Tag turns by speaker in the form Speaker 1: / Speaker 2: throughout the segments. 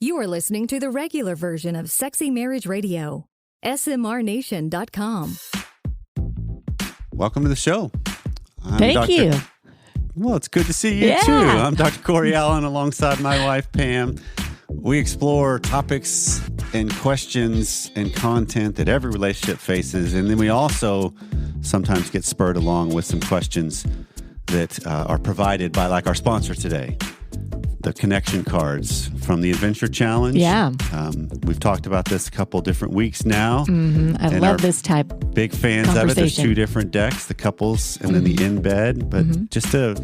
Speaker 1: You are listening to the regular version of Sexy Marriage Radio. smrnation.com.
Speaker 2: Welcome to the show.
Speaker 3: Thank you.
Speaker 2: Well, it's good to see you too. I'm Dr. Corey Allen alongside my wife, Pam. We explore topics and questions and content that every relationship faces. And then we also sometimes get spurred along with some questions that are provided by like our sponsor today, the connection cards from the Adventure Challenge.
Speaker 3: Yeah.
Speaker 2: We've talked about this a couple different weeks now.
Speaker 3: I love this type.
Speaker 2: Big fans of it. There's two different decks, the couples and then the in bed, but just a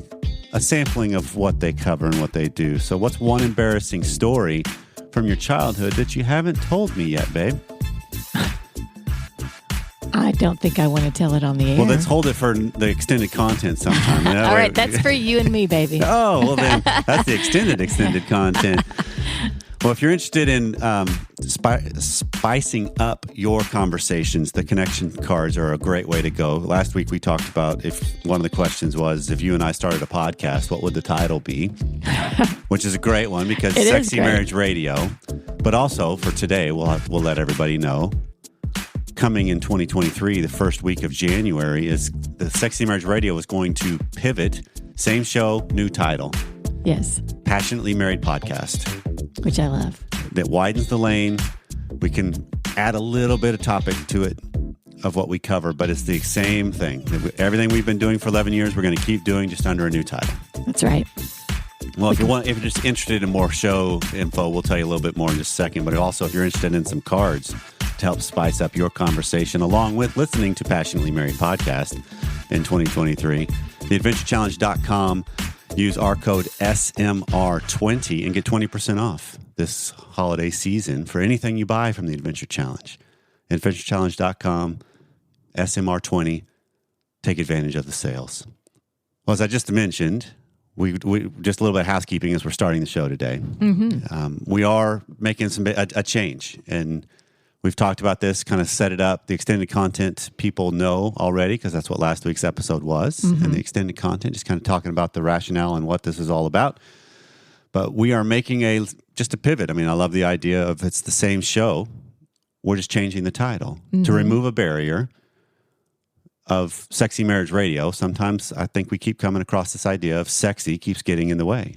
Speaker 2: sampling of what they cover and what they do. So what's one embarrassing story from your childhood that you haven't told me yet, babe?
Speaker 3: I don't think I want to tell it on the air.
Speaker 2: Well, let's hold it for the extended content sometime.
Speaker 3: All right, that's for you and me, baby.
Speaker 2: Oh, well then, that's the extended content. Well, if you're interested in spicing up your conversations, the connection cards are a great way to go. Last week we talked about if one of the questions was, if you and I started a podcast, what would the title be? Which is a great one because Sexy Marriage Radio. But also for today, we'll let everybody know. Coming in 2023, the first week of January, is the Sexy Marriage Radio is going to pivot. Same show, new title.
Speaker 3: Yes.
Speaker 2: Passionately Married Podcast.
Speaker 3: Which I love.
Speaker 2: That widens the lane. We can add a little bit of topic to it of what we cover, but it's the same thing. Everything we've been doing for 11 years, we're going to keep doing just under a new title.
Speaker 3: That's right.
Speaker 2: Well, if you're just interested in more show info, we'll tell you a little bit more in just a second. But also, if you're interested in some cards to help spice up your conversation, along with listening to Passionately Married Podcast in 2023, theadventurechallenge.com. Use our code SMR20 and get 20% off this holiday season for anything you buy from the Adventure Challenge. AdventureChallenge.com, SMR20. Take advantage of the sales. Well, as I just mentioned, we just a little bit of housekeeping as we're starting the show today. We are making a change, and we've talked about this, kind of set it up. The extended content people know already because that's what last week's episode was. And the extended content, just kind of talking about the rationale and what this is all about. But we are making just a pivot. I mean, I love the idea of it's the same show. We're just changing the title to remove a barrier of Sexy Marriage Radio. Sometimes I think we keep coming across this idea of sexy keeps getting in the way.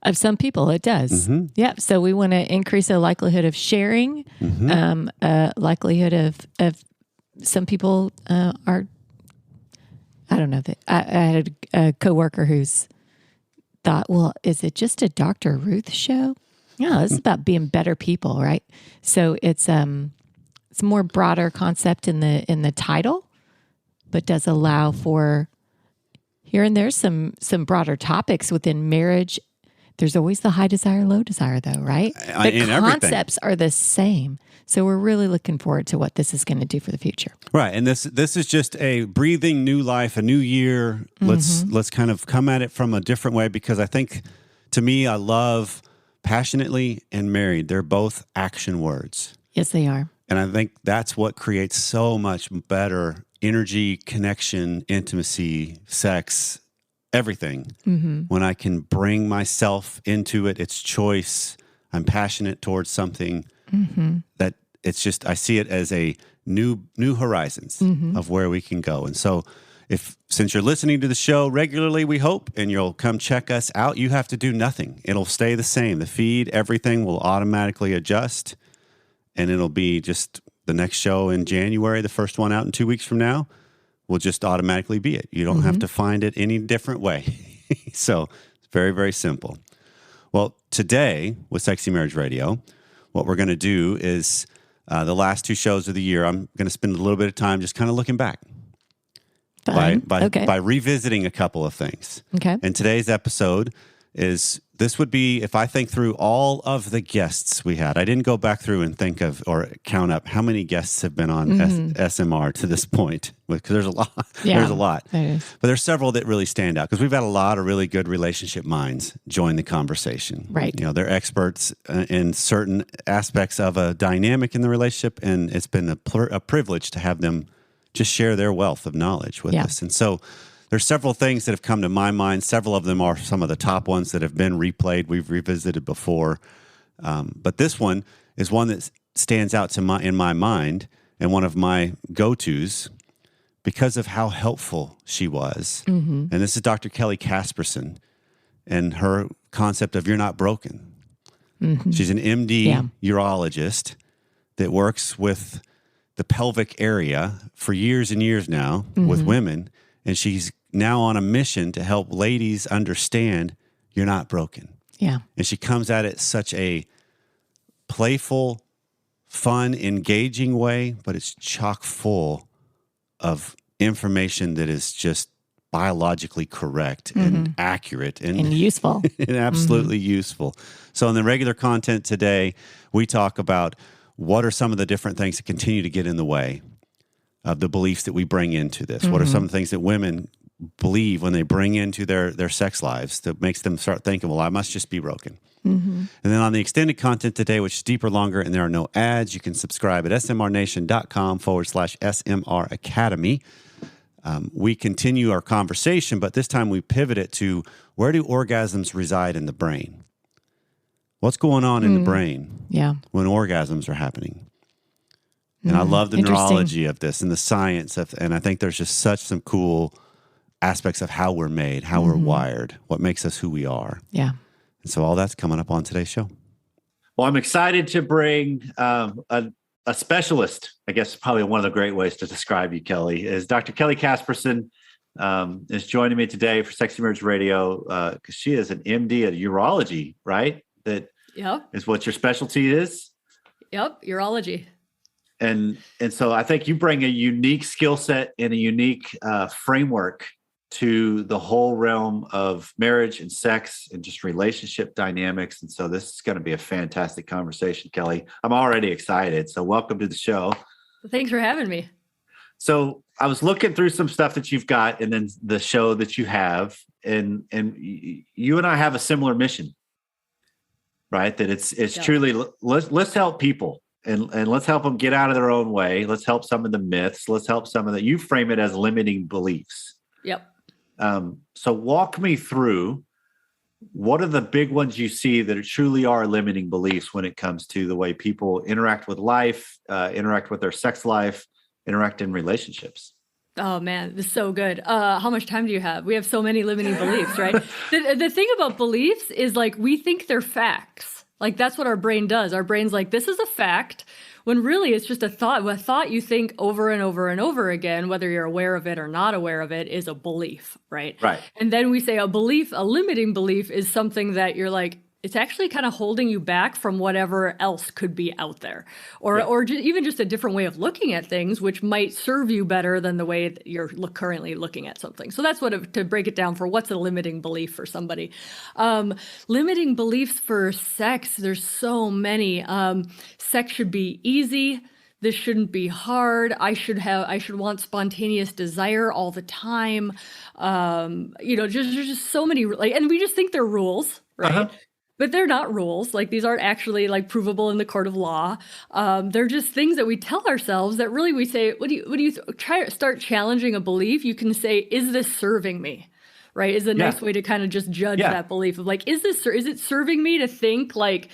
Speaker 3: Of some people, it does. Yeah. So we want to increase the likelihood of sharing, likelihood of some people are, I don't know. I had a coworker who's thought, well, is it just a Dr. Ruth show? No, it's about being better people, right? So it's a more broader concept in the title, but does allow for here and there some broader topics within marriage. There's always the high desire, low desire, though, right? The concepts are the same. So we're really looking forward to what this is going to do for the future.
Speaker 2: Right. And this is just a breathing new life, a new year. Let's kind of come at it from a different way, because I think, to me, I love passionately and married. They're both action words.
Speaker 3: Yes, they are.
Speaker 2: And I think that's what creates so much better energy, connection, intimacy, sex, everything. When I can bring myself into it, it's choice. I'm passionate towards something that it's just, I see it as a new horizons of where we can go. And so since you're listening to the show regularly, we hope, and you'll come check us out, you have to do nothing. It'll stay the same. The feed, everything will automatically adjust, and it'll be just the next show in January, the first one out in 2 weeks from now, will just automatically be it. You don't have to find it any different way. So it's very, very simple. Well, today with Sexy Marriage Radio, what we're going to do is the last two shows of the year, I'm going to spend a little bit of time just kind of looking back by revisiting a couple of things.
Speaker 3: Okay.
Speaker 2: And today's episode this would be, if I think through all of the guests we had, I didn't go back through and think of or count up how many guests have been on SMR to this point, because there's a lot.
Speaker 3: Yeah,
Speaker 2: there's a lot.
Speaker 3: there is.
Speaker 2: But there's several that really stand out, because we've had a lot of really good relationship minds join the conversation.
Speaker 3: Right.
Speaker 2: You know, they're experts in certain aspects of a dynamic in the relationship, and it's been a privilege to have them just share their wealth of knowledge with us. And so there's several things that have come to my mind. Several of them are some of the top ones that have been replayed. We've revisited before. But this one is one that stands out in my mind and one of my go-tos because of how helpful she was. Mm-hmm. And this is Dr. Kelly Casperson and her concept of you're not broken. Mm-hmm. She's an MD urologist that works with the pelvic area for years and years now with women. And she's now on a mission to help ladies understand you're not broken.
Speaker 3: Yeah.
Speaker 2: And she comes at it such a playful, fun, engaging way, but it's chock full of information that is just biologically correct and accurate and
Speaker 3: useful.
Speaker 2: And absolutely useful. So in the regular content today, we talk about what are some of the different things that continue to get in the way of the beliefs that we bring into this. What are some of the things that women believe when they bring into their sex lives that makes them start thinking, well, I must just be broken. And then on the extended content today, which is deeper, longer, and there are no ads, you can subscribe at smrnation.com/SMR Academy. We continue our conversation, but this time we pivot it to where do orgasms reside in the brain? What's going on in the brain when orgasms are happening? And I love the neurology of this and the science of, and I think there's just such some cool aspects of how we're made, how we're wired, what makes us who we are.
Speaker 3: Yeah.
Speaker 2: And so all that's coming up on today's show.
Speaker 4: Well, I'm excited to bring a specialist. I guess probably one of the great ways to describe you, Kelly, is Dr. Kelly Casperson is joining me today for Sexy Marriage Radio because she is an MD at urology, right? That is what your specialty is?
Speaker 5: Yep, urology.
Speaker 4: And so I think you bring a unique skill set and a unique framework to the whole realm of marriage and sex and just relationship dynamics. And so this is going to be a fantastic conversation, Kelly. I'm already excited. So welcome to the show.
Speaker 5: Thanks for having me.
Speaker 4: So I was looking through some stuff that you've got and then the show that you have, and you and I have a similar mission, right? That it's truly, let's help people. And let's help them get out of their own way. Let's help some of the myths. Let's help some of the, you frame it as limiting beliefs.
Speaker 5: Yep.
Speaker 4: So walk me through what are the big ones you see that truly are limiting beliefs when it comes to the way people interact with life, interact with their sex life, interact in relationships.
Speaker 5: Oh man, this is so good. How much time do you have? We have so many limiting beliefs, right? The thing about beliefs is like, we think they're facts. Like that's what our brain does. Our brain's like, this is a fact, when really it's just a thought you think over and over and over again, whether you're aware of it or not aware of it, is a belief, right?
Speaker 4: Right.
Speaker 5: And then we say a limiting belief is something that you're like, it's actually kind of holding you back from whatever else could be out there, or even just a different way of looking at things, which might serve you better than the way that you're currently looking at something. So that's to break it down for what's a limiting belief for somebody. Limiting beliefs for sex, there's so many. Sex should be easy. This shouldn't be hard. I should want spontaneous desire all the time. There's just so many, and we just think they're rules, right? Uh-huh. But they're not rules. Like these aren't actually like provable in the court of law. They're just things that we tell ourselves that really we say, start challenging a belief. You can say, is this serving me? Right? Is a nice way to kind of just judge that belief of like, is it serving me to think like,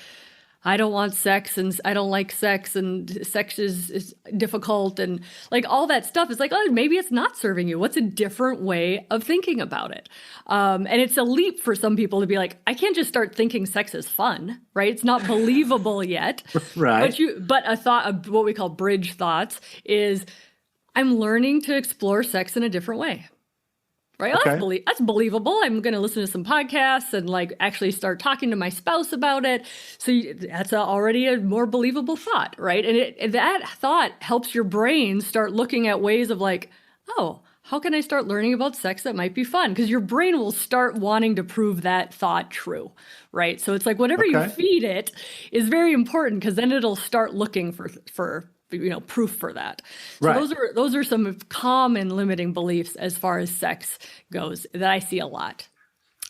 Speaker 5: I don't want sex and I don't like sex and sex is difficult and like all that stuff is like, oh, maybe it's not serving you. What's a different way of thinking about it? And it's a leap for some people to be like, I can't just start thinking sex is fun, right? It's not believable yet.
Speaker 4: Right.
Speaker 5: But a thought, what we call bridge thoughts, is I'm learning to explore sex in a different way. Right? Okay. That's believable. I'm going to listen to some podcasts and like actually start talking to my spouse about it. So that's already a more believable thought, right? And that thought helps your brain start looking at ways of like, oh, how can I start learning about sex that might be fun? Because your brain will start wanting to prove that thought true, right? So it's like whatever you feed it is very important because then it'll start looking for proof for that. So those are some common limiting beliefs as far as sex goes that I see a lot.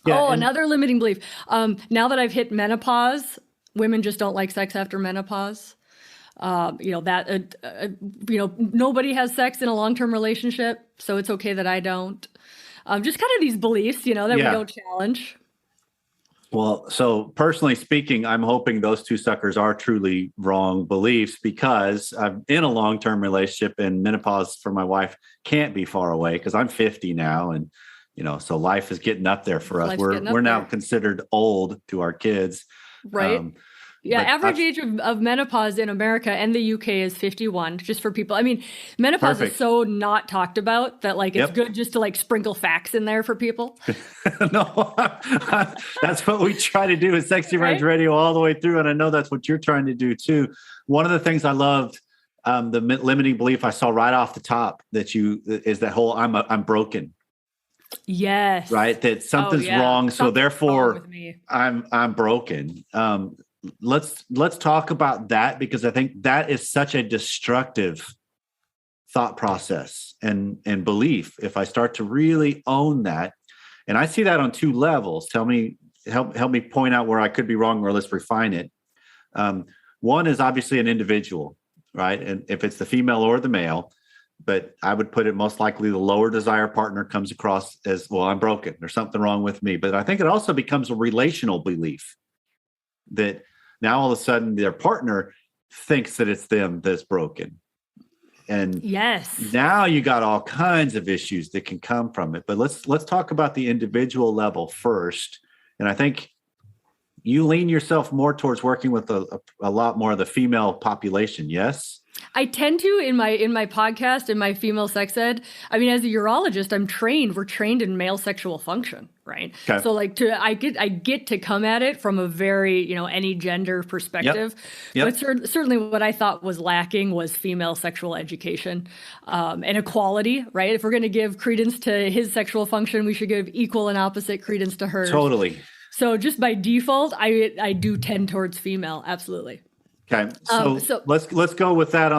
Speaker 5: Yeah, another limiting belief. Now that I've hit menopause, women just don't like sex after menopause. Nobody has sex in a long-term relationship, so it's okay that I don't. Just kind of these beliefs, that we don't challenge.
Speaker 4: Well, so personally speaking, I'm hoping those two suckers are truly wrong beliefs because I'm in a long-term relationship and menopause for my wife can't be far away because I'm 50 now. And, so life is getting up there for us.
Speaker 5: Life's getting up
Speaker 4: We're now
Speaker 5: there.
Speaker 4: considered old to our kids.
Speaker 5: Right. Yeah,
Speaker 4: but
Speaker 5: average age of menopause in America and the UK is 51, just for people. I mean, menopause
Speaker 4: Perfect.
Speaker 5: is so not talked about that it's
Speaker 4: Yep.
Speaker 5: good just to sprinkle facts in there for people.
Speaker 4: No, that's what we try to do with Sexy Marriage
Speaker 5: Right?
Speaker 4: Radio all the way through. And I know that's what you're trying to do too. One of the things I loved, the limiting belief I saw right off the top is that whole I'm broken.
Speaker 5: Yes.
Speaker 4: Right. That something's
Speaker 5: yeah.
Speaker 4: wrong. So
Speaker 5: Something's
Speaker 4: therefore
Speaker 5: wrong with me.
Speaker 4: I'm broken. Let's talk about that because I think that is such a destructive thought process and belief. If I start to really own that, and I see that on two levels, help me point out where I could be wrong, or let's refine it. One is obviously an individual, right? And if it's the female or the male, but I would put it most likely the lower desire partner comes across as, well, I'm broken. There's something wrong with me. But I think it also becomes a relational belief that now all of a sudden their partner thinks that it's them that's broken. And
Speaker 5: yes,
Speaker 4: now you got all kinds of issues that can come from it. But let's talk about the individual level first. And I think you lean yourself more towards working with a lot more of the female population. Yes.
Speaker 5: I tend to in my podcast, in my female sex ed. I mean, as a urologist, we're trained in male sexual function, right?
Speaker 4: Okay.
Speaker 5: So I get to come at it from a very, any gender perspective.
Speaker 4: Yep.
Speaker 5: But certainly what I thought was lacking was female sexual education, and equality, right? If we're going to give credence to his sexual function, we should give equal and opposite credence to hers.
Speaker 4: Totally.
Speaker 5: So just by default, I do tend towards female. Absolutely.
Speaker 4: Okay, so let's go with that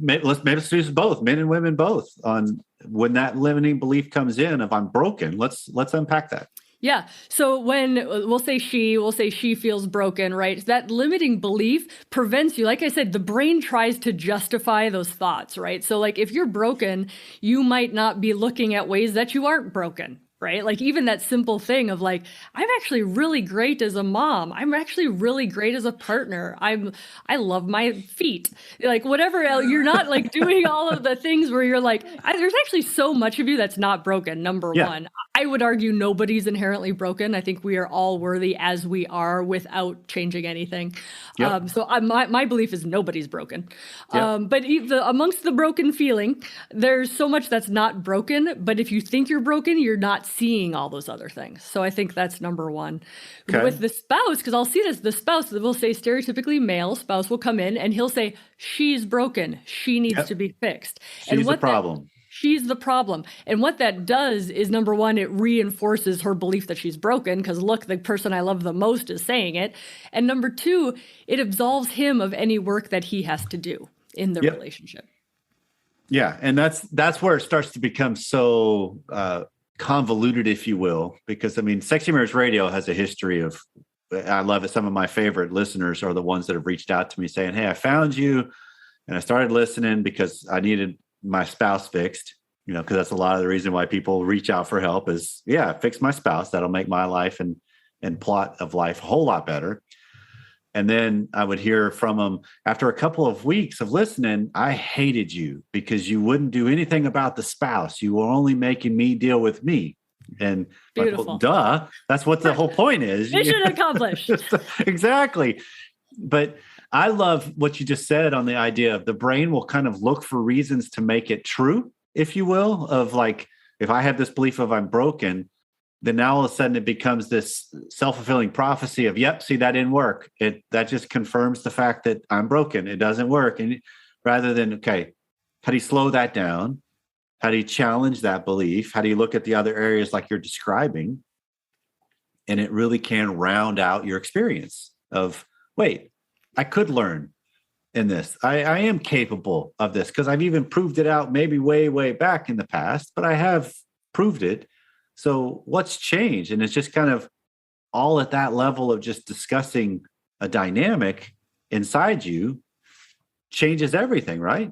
Speaker 4: let's do both, men and women both, on when that limiting belief comes in of I'm broken. Let's unpack that.
Speaker 5: Yeah. So when we'll say she feels broken, right? That limiting belief prevents you. Like I said, the brain tries to justify those thoughts, right? So if you're broken, you might not be looking at ways that you aren't broken. Right? Even that simple thing of I'm actually really great as a mom. I'm actually really great as a partner. I love my feet. Whatever else, you're not doing all of the things where you're there's actually so much of you that's not broken. Number one, I would argue nobody's inherently broken. I think we are all worthy as we are without changing anything.
Speaker 4: Yep.
Speaker 5: So my belief is nobody's broken.
Speaker 4: Yep.
Speaker 5: But amongst the broken feeling, there's so much that's not broken. But if you think you're broken, you're not seeing all those other things. So I think that's number one.
Speaker 4: Okay.
Speaker 5: With the spouse, because I'll see this, the spouse will say stereotypically male spouse will come in and he'll say, she's broken. She needs to be fixed.
Speaker 4: She's the problem.
Speaker 5: She's the problem. And what that does is, number one, it reinforces her belief that she's broken because, look, the person I love the most is saying it. And number two, it absolves him of any work that he has to do in the relationship. Yeah.
Speaker 4: And that's where it starts to become so convoluted, if you will, because, Sexy Marriage Radio has a history of, I love it. Some of my favorite listeners are the ones that have reached out to me saying, hey, I found you and I started listening because I needed my spouse fixed, because that's a lot of the reason why people reach out for help is, fix my spouse. That'll make my life and plot of life a whole lot better. And then I would hear from them after a couple of weeks of listening, I hated you because you wouldn't do anything about the spouse. You were only making me deal with me. And
Speaker 5: beautiful.
Speaker 4: Duh, that's what the whole point is.
Speaker 5: Mission accomplished.
Speaker 4: Exactly. But I love what you just said on the idea of the brain will kind of look for reasons to make it true, if you will, of if I have this belief of I'm broken, then now all of a sudden it becomes this self-fulfilling prophecy of, yep, see, that didn't work. That just confirms the fact that I'm broken. It doesn't work. And rather than, okay, how do you slow that down? How do you challenge that belief? How do you look at the other areas like you're describing? And it really can round out your experience of, wait, I could learn in this. I am capable of this because I've even proved it out maybe way, way back in the past, but I have proved it. So what's changed? And it's just kind of all at that level of just discussing a dynamic inside you changes everything, right?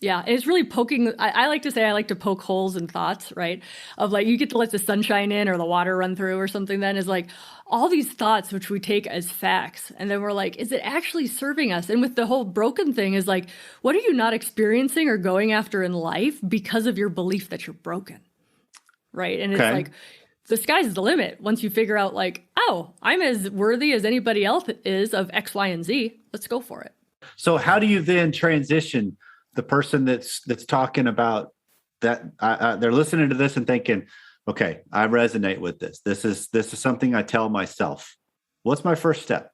Speaker 5: Yeah, it's really poking. I like to say I like to poke holes in thoughts, right? Of like, you get to let the sunshine in or the water run through or something, then is like all these thoughts which we take as facts. And then we're like, is it actually serving us? And with the whole broken thing is like, what are you not experiencing or going after in life because of your belief that you're broken? Right. And it's like, the sky's the limit once you figure out like, oh, I'm as worthy as anybody else is of X, Y, and Z. Let's go for it. So
Speaker 4: how do you then transition the person that's talking about that? They're listening to this and thinking, okay, I resonate with this. This is something I tell myself. What's my first step?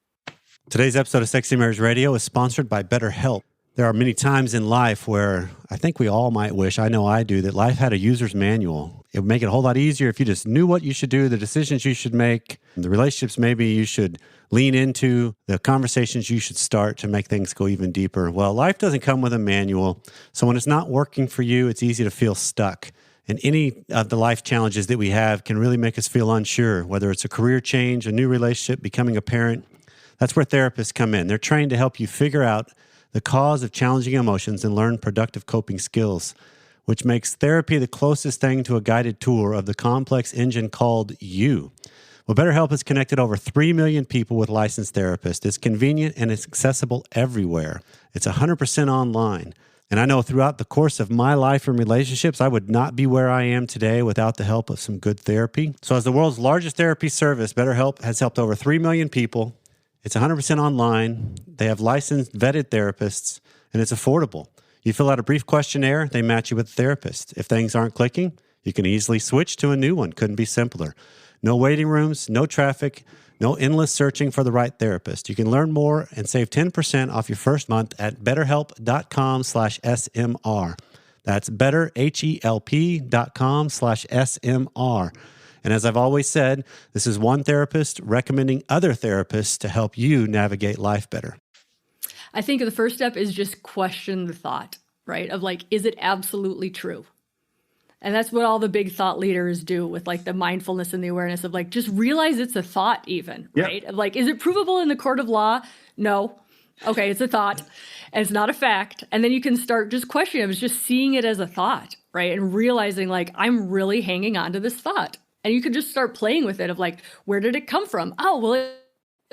Speaker 2: Today's episode of Sexy Marriage Radio is sponsored by BetterHelp. There are many times in life where I think we all might wish, I know I do, that life had a user's manual. It would make it a whole lot easier if you just knew what you should do, the decisions you should make, the relationships maybe you should lean into, the conversations you should start to make things go even deeper. Well, life doesn't come with a manual. So when it's not working for you, it's easy to feel stuck. And any of the life challenges that we have can really make us feel unsure, whether it's a career change, a new relationship, becoming a parent. That's where therapists come in. They're trained to help you figure out the cause of challenging emotions and learn productive coping skills, which makes therapy the closest thing to a guided tour of the complex engine called you. Well, BetterHelp has connected over 3 million people with licensed therapists. It's convenient and it's accessible everywhere. It's 100% online. And I know throughout the course of my life and relationships, I would not be where I am today without the help of some good therapy. So as the world's largest therapy service, BetterHelp has helped over 3 million people. It's 100% online. They have licensed, vetted therapists, and it's affordable. You fill out a brief questionnaire, they match you with a therapist. If things aren't clicking, you can easily switch to a new one. Couldn't be simpler. No waiting rooms, no traffic, no endless searching for the right therapist. You can learn more and save 10% off your first month at betterhelp.com/SMR. That's betterhelp.com/SMR. And as I've always said, this is one therapist recommending other therapists to help you navigate life better.
Speaker 5: I think the first step is just question the thought, right? Of like, is it absolutely true? And that's what all the big thought leaders do with like the mindfulness and the awareness of like, just realize it's a thought even, right? Of like, is it provable in the court of law? No. Okay, it's a thought and it's not a fact. And then you can start just questioning it. It's just seeing it as a thought, right? And realizing like, I'm really hanging on to this thought. And you can just start playing with it of like, where did it come from? Oh, well, it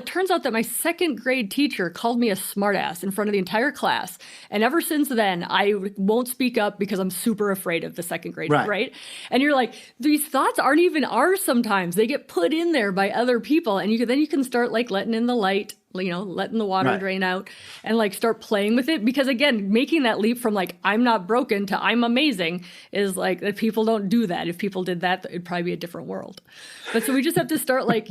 Speaker 5: turns out that my second grade teacher called me a smartass in front of the entire class. And ever since then, I won't speak up because I'm super afraid of the second grade, right? And you're like, these thoughts aren't even ours sometimes. They get put in there by other people. And then you can start like letting in the light, letting the water drain out and like start playing with it. Because again, making that leap from like, I'm not broken to I'm amazing is like that people don't do that. If people did that, it'd probably be a different world. But so we just have to start like,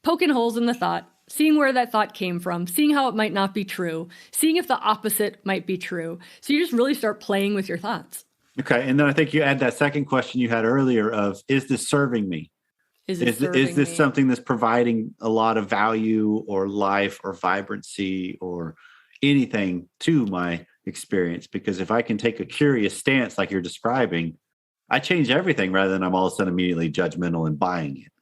Speaker 5: poking holes in the thought, seeing where that thought came from, seeing how it might not be true, seeing if the opposite might be true. So you just really start playing with your thoughts.
Speaker 4: Okay. And then I think you add that second question you had earlier of, is this serving me? Is this something that's providing a lot of value or life or vibrancy or anything to my experience? Because if I can take a curious stance like you're describing, I change everything rather than I'm all of a sudden immediately judgmental and buying it.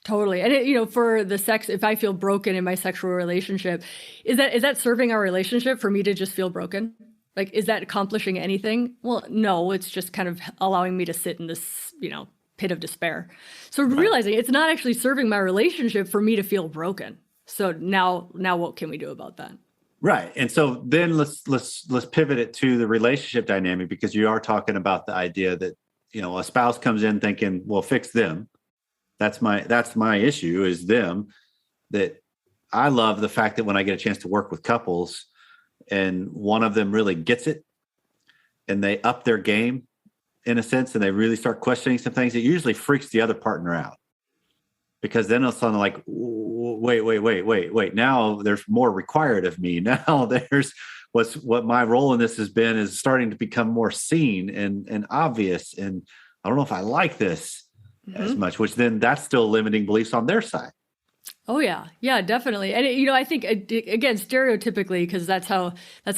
Speaker 5: Totally. And for the sex, if I feel broken in my sexual relationship, is that serving our relationship for me to just feel broken? Like, is that accomplishing anything? Well, no, it's just kind of allowing me to sit in this, pit of despair. So realizing it's not actually serving my relationship for me to feel broken. So now what can we do about that?
Speaker 4: Right. And so then let's pivot it to the relationship dynamic, because you are talking about the idea that, a spouse comes in thinking, well, fix them. That's my issue is them. That I love the fact that when I get a chance to work with couples and one of them really gets it and they up their game in a sense, and they really start questioning some things, it usually freaks the other partner out, because then it's suddenly like, wait. Now there's more required of me. Now there's what my role in this has been is starting to become more seen and obvious. And I don't know if I like this as much, which then that's still limiting beliefs on their side.
Speaker 5: Oh yeah, definitely. And I think again, stereotypically, because that's how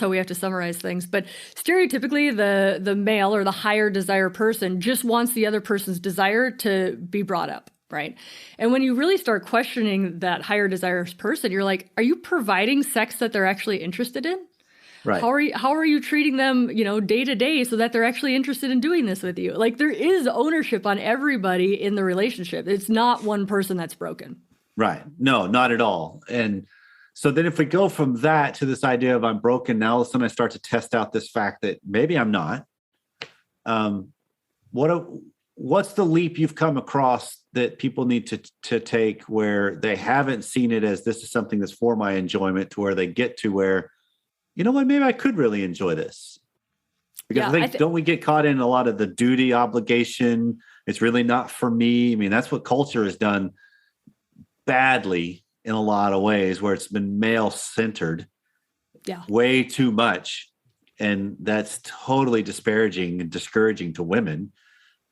Speaker 5: we have to summarize things. But stereotypically, the male or the higher desire person just wants the other person's desire to be brought up, right? And when you really start questioning that higher desire person, you're like, are you providing sex that they're actually interested in?
Speaker 4: Right.
Speaker 5: How are you treating them, day to day so that they're actually interested in doing this with you? Like there is ownership on everybody in the relationship. It's not one person that's broken.
Speaker 4: Right. No, not at all. And so then if we go from that to this idea of I'm broken, now all of a sudden I start to test out this fact that maybe I'm not. What's the leap you've come across that people need to take where they haven't seen it as this is something that's for my enjoyment, to where they get to where, you know what, maybe I could really enjoy this? Because I think don't we get caught in a lot of the duty obligation? It's really not for me. I mean, that's what culture has done badly in a lot of ways, where it's been male centered way too much. And that's totally disparaging and discouraging to women.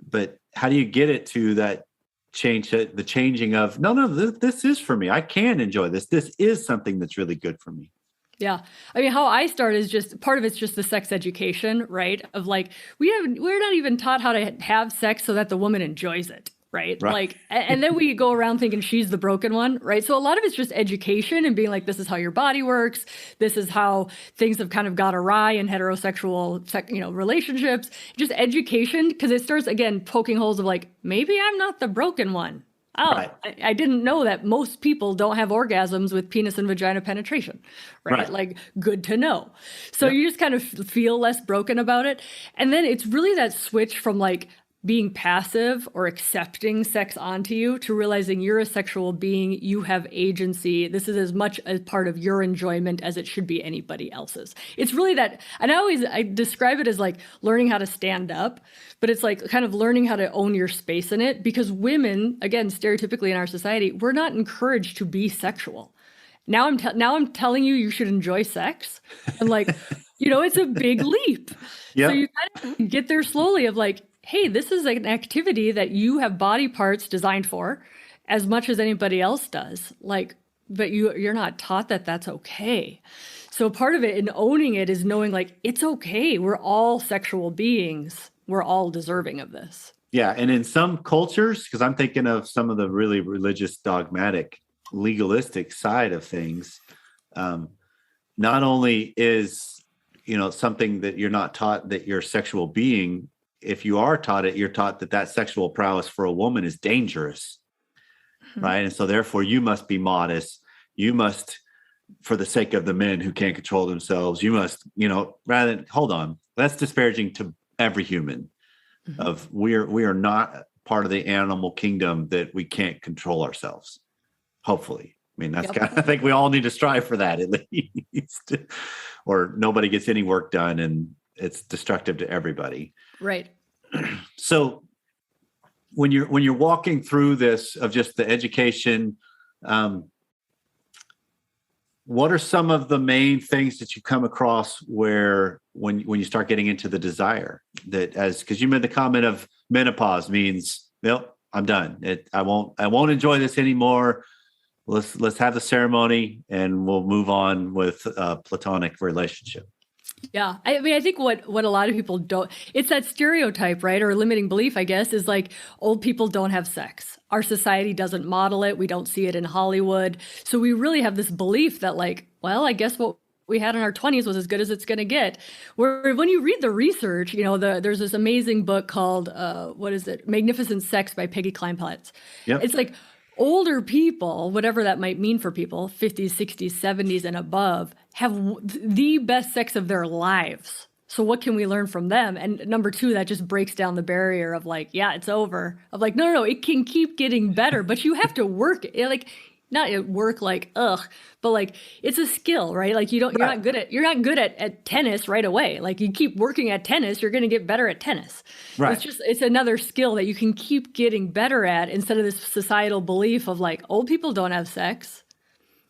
Speaker 4: But how do you get it to that change, the changing of, no, this is for me. I can enjoy this. This is something that's really good for me.
Speaker 5: Yeah. I mean, how I start is just part of it's just the sex education, right? Of like, we're not even taught how to have sex so that the woman enjoys it. Right. Like, and then we go around thinking she's the broken one. Right. So a lot of it's just education and being like, this is how your body works. This is how things have kind of got awry in heterosexual, relationships, just education. Because it starts, again, poking holes of like, maybe I'm not the broken one. Oh, right. I didn't know that most people don't have orgasms with penis and vagina penetration. Right. Like, good to know. So you just kind of feel less broken about it. And then it's really that switch from like, being passive or accepting sex onto you to realizing you're a sexual being, you have agency. This is as much a part of your enjoyment as it should be anybody else's. It's really that, and I describe it as like learning how to stand up, but it's like kind of learning how to own your space in it, because women, again, stereotypically in our society, we're not encouraged to be sexual. Now I'm telling you should enjoy sex. And like, it's a big leap. Yep. So you kind of get there slowly of like, hey, this is an activity that you have body parts designed for as much as anybody else does. Like, but you're not taught that that's okay. So part of it in owning it is knowing like, it's okay. We're all sexual beings. We're all deserving of this.
Speaker 4: Yeah. And in some cultures, because I'm thinking of some of the really religious, dogmatic, legalistic side of things, not only is, something that you're not taught that you're a sexual being. If you are taught it, you're taught that sexual prowess for a woman is dangerous, right? And so therefore you must be modest. You must, for the sake of the men who can't control themselves, you must, rather than, hold on, that's disparaging to every human of we are not part of the animal kingdom that we can't control ourselves. Hopefully. I mean, I think we all need to strive for that at least, or nobody gets any work done and it's destructive to everybody.
Speaker 5: Right.
Speaker 4: So when you're walking through this of just the education, what are some of the main things that you come across where when you start getting into the desire that because you made the comment of menopause means, nope, I'm done. I won't enjoy this anymore. Let's have the ceremony and we'll move on with a platonic relationship.
Speaker 5: Yeah. I mean, I think what a lot of people don't, it's that stereotype, right? Or limiting belief, I guess, is like old people don't have sex. Our society doesn't model it. We don't see it in Hollywood. So we really have this belief that like, well, I guess what we had in our 20s was as good as it's going to get. Where when you read the research, there's this amazing book called, Magnificent Sex by Peggy Kleinplatz. Yep. It's like, older people, whatever that might mean for people, 50s, 60s, 70s, and above, have the best sex of their lives. So what can we learn from them? And number two, that just breaks down the barrier of like, yeah, it's over. Of like, no, it can keep getting better, but you have to work it. Like, not at work like, but like it's a skill, right? Like you're not good at tennis right away. Like you keep working at tennis, you're going to get better at tennis. Right. It's another skill that you can keep getting better at instead of this societal belief of like old people don't have sex.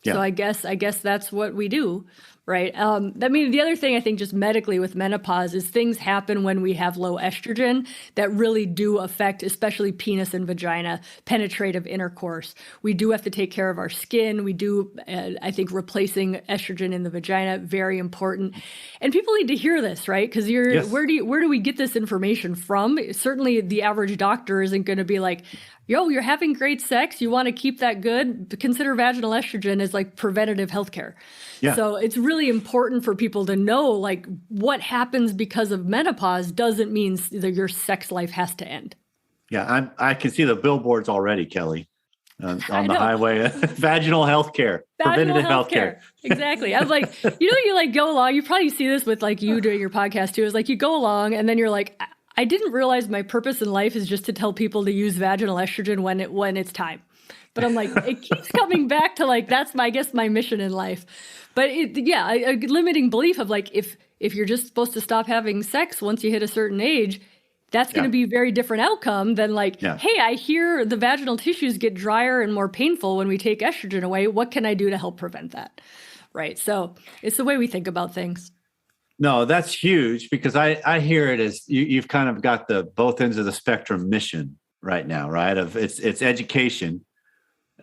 Speaker 5: Yeah. So I guess that's what we do. Right. I mean, the other thing I think just medically with menopause is things happen when we have low estrogen that really do affect, especially penis and vagina, penetrative intercourse. We do have to take care of our skin. We do, I think, replacing estrogen in the vagina, very important. And people need to hear this, right? Because where do we get this information from? Certainly the average doctor isn't going to be like, you're having great sex. You want to keep that good. Consider vaginal estrogen as like preventative healthcare.
Speaker 4: Yeah.
Speaker 5: So it's really important for people to know like what happens because of menopause doesn't mean that your sex life has to end.
Speaker 4: Yeah, I can see the billboards already, Kelly, on the highway. Vaginal healthcare, preventative healthcare.
Speaker 5: Exactly. I'm like, you like go along. You probably see this with like you doing your podcast too. Is like you go along and then you're like, I didn't realize my purpose in life is just to tell people to use vaginal estrogen when it's time. But I'm like, it keeps coming back to like that's my mission in life. But a limiting belief of like if you're just supposed to stop having sex once you hit a certain age, that's going to be a very different outcome than like, hey, I hear the vaginal tissues get drier and more painful when we take estrogen away. What can I do to help prevent that? Right. So it's the way we think about things.
Speaker 4: No, that's huge because I hear it as you've kind of got the both ends of the spectrum mission right now, right? Of it's education.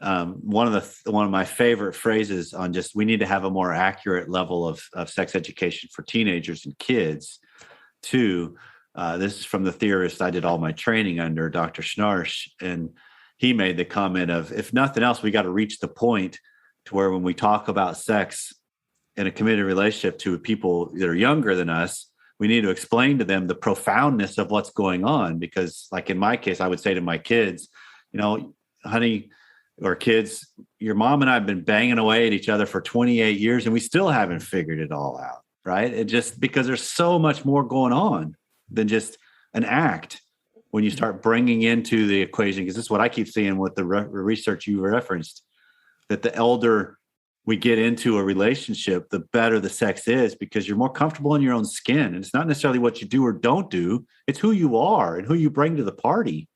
Speaker 4: One of my favorite phrases on just we need to have a more accurate level of sex education for teenagers and kids. Two, this is from the theorist I did all my training under, Dr. Schnarch, and he made the comment of, if nothing else, we got to reach the point to where when we talk about sex in a committed relationship to people that are younger than us, we need to explain to them the profoundness of what's going on. Because like in my case, I would say to my kids, honey, or kids, your mom and I have been banging away at each other for 28 years and we still haven't figured it all out, right? It just because there's so much more going on than just an act when you start bringing into the equation, because this is what I keep seeing with the research you referenced, that the elder we get into a relationship, the better the sex is because you're more comfortable in your own skin. And it's not necessarily what you do or don't do. It's who you are and who you bring to the party.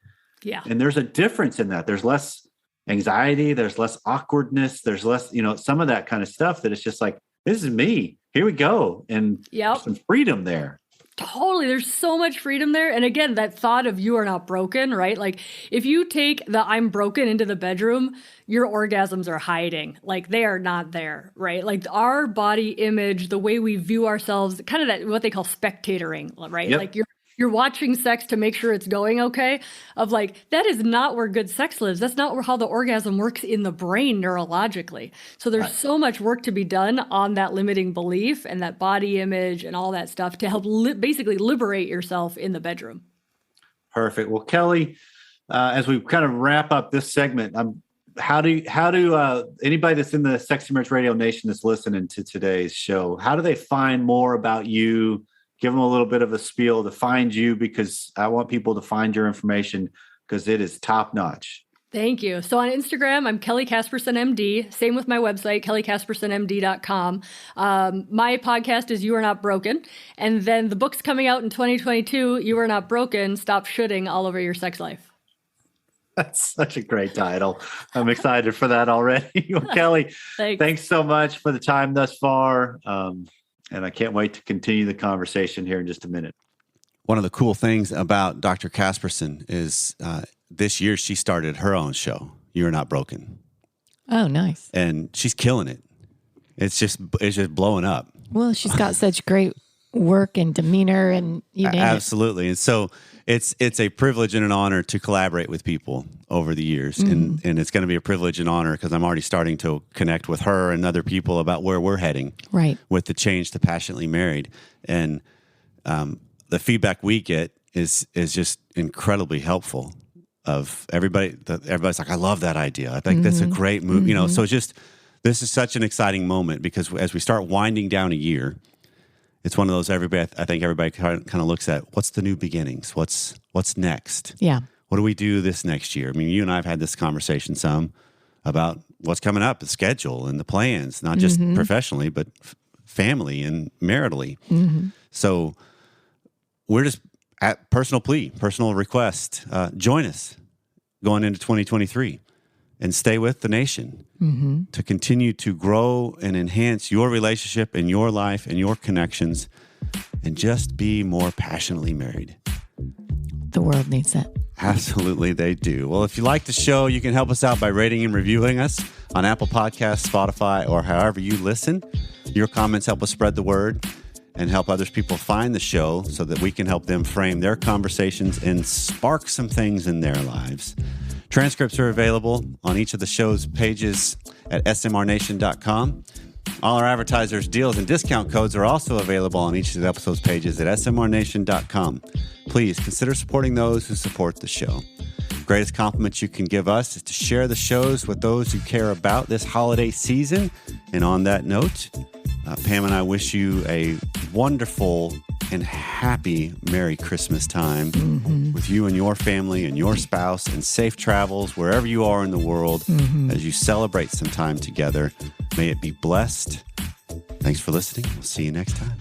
Speaker 5: Yeah.
Speaker 4: And there's a difference in that. There's less anxiety. There's less awkwardness. There's less, some of that kind of stuff that it's just like, this is me. Here we go. And some freedom there.
Speaker 5: Totally. There's so much freedom there. And again, that thought of you are not broken, right? Like if you take the I'm broken into the bedroom, your orgasms are hiding. Like they are not there, right? Like our body image, the way we view ourselves, kind of that what they call spectatoring, right?
Speaker 4: Yep.
Speaker 5: Like you're watching sex to make sure it's going okay. Of like, that is not where good sex lives. That's not how the orgasm works in the brain neurologically. So there's so much work to be done on that limiting belief and that body image and all that stuff to help basically liberate yourself in the bedroom.
Speaker 4: Perfect. Well, Kelly, as we kind of wrap up this segment, how do anybody that's in the Sexy Marriage Radio Nation that's listening to today's show, how do they find more about you? Give them a little bit of a spiel to find you, because I want people to find your information because it is top notch.
Speaker 5: Thank you. So on Instagram, I'm Kelly Casperson MD. Same with my website, kellycaspersonmd.com. My podcast is You Are Not Broken. And then the book's coming out in 2022, You Are Not Broken, Stop Shooting All Over Your Sex Life.
Speaker 4: That's such a great title. I'm excited for that already. Kelly, thanks so much for the time thus far. And I can't wait to continue the conversation here in just a minute.
Speaker 2: One of the cool things about Dr. Casperson is this year she started her own show, You're Not Broken.
Speaker 3: Oh, nice.
Speaker 2: And she's killing it. It's just blowing up.
Speaker 3: Well, she's got such great work and demeanor and you name it.
Speaker 2: Absolutely. And so it's a privilege and an honor to collaborate with people over the years. Mm-hmm. And it's going to be a privilege and honor because I'm already starting to connect with her and other people about where we're heading with the change to Passionately Married. And the feedback we get is just incredibly helpful. Of everybody's like, I love that idea. I think that's a great move. Mm-hmm. So this is such an exciting moment because as we start winding down a year, it's one of those I think everybody kind of looks at what's the new beginnings, what's next.
Speaker 3: Yeah.
Speaker 2: What do we do this next year? I mean, you and I have had this conversation some about what's coming up, the schedule and the plans, not just professionally, but family and maritally. Mm-hmm. So we're just at personal request, join us going into 2023 and stay with the nation to continue to grow and enhance your relationship and your life and your connections and just be more passionately married.
Speaker 3: The world needs that.
Speaker 2: Absolutely, they do. Well, if you like the show, you can help us out by rating and reviewing us on Apple Podcasts, Spotify, or however you listen. Your comments help us spread the word and help other people find the show so that we can help them frame their conversations and spark some things in their lives Transcripts are available on each of the show's pages at smrnation.com. All our advertisers' deals and discount codes are also available on each of the episode's pages at smrnation.com. Please consider supporting those who support the show. The greatest compliment you can give us is to share the shows with those you care about this holiday season. And on that note, Pam and I wish you a wonderful and happy Merry Christmas time with you and your family and your spouse, and safe travels wherever you are in the world as you celebrate some time together. May it be blessed. Thanks for listening. We'll see you next time.